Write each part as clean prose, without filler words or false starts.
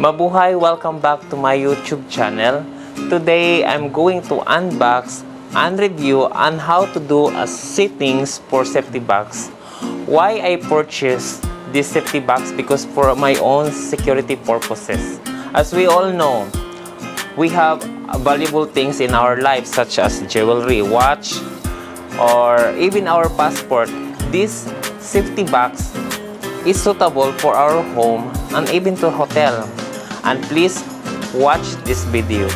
Mabuhay! Welcome back to my YouTube channel. Today, I'm going to unbox and review on how to do a settings for safety box. Why I purchased this safety box? Because for my own security purposes. As we all know, we have valuable things in our life such as jewelry, watch, or even our passport. This safety box is suitable for our home and even to hotel. And please watch this video.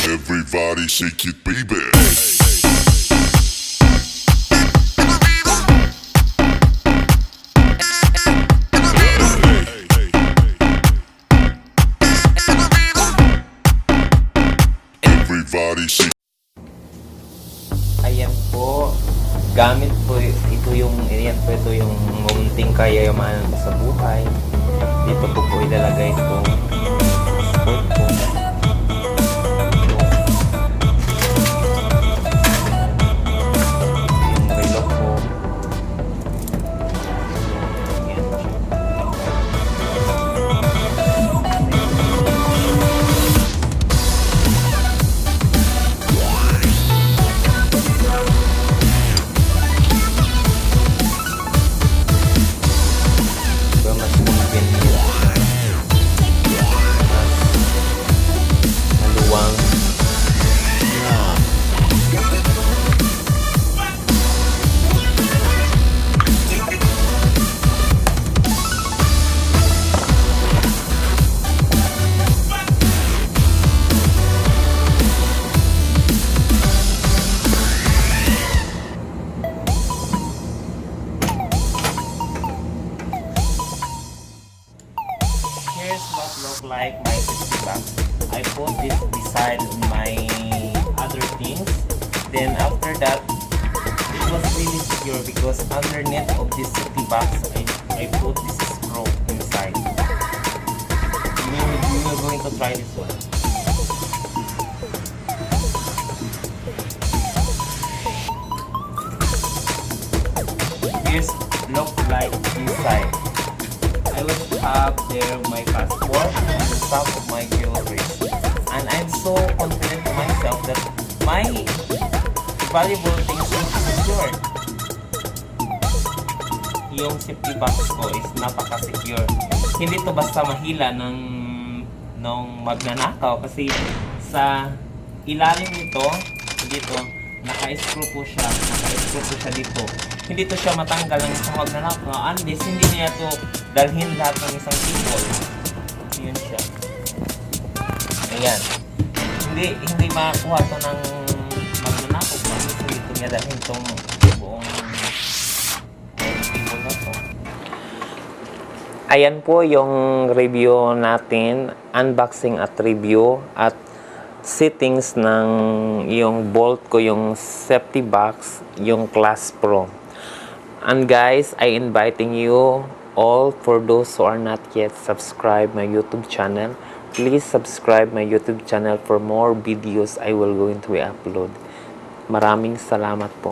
Everybody shake it, baby. Everybody shake. Ayan po, gamit po ito yung munting kayaman sa buhay. Dito po ilalagay itong sport po. What look like my safety box. I put this beside my other things. Then after that, it was really secure because underneath of this safety box, I put this screw inside. We are going to try this one. This look like inside. I will have there my passport and some of my jewelry. And I'm so confident to myself that my valuable things will be secured. Yung safety box ko is napaka-secure. Hindi to basta mahila ng magnanakaw kasi sa ilalim nito, dito, naka-screw po siya dito. Hindi to siya matanggal ng isang magnanakaw unless hindi niya to dalhin lahat ng isang people. Yun siya. Ayan. Hindi makakuha to ng magnanakaw. So dito niya dalhin tong buong people na to. Ayan po yung review natin. Unboxing at review at settings ng yung bolt ko, yung safety box, yung CLASSPRO. And guys, I inviting you all, for those who are not yet subscribed my YouTube channel, Please subscribe my YouTube channel for more videos I will going to upload. Maraming salamat po.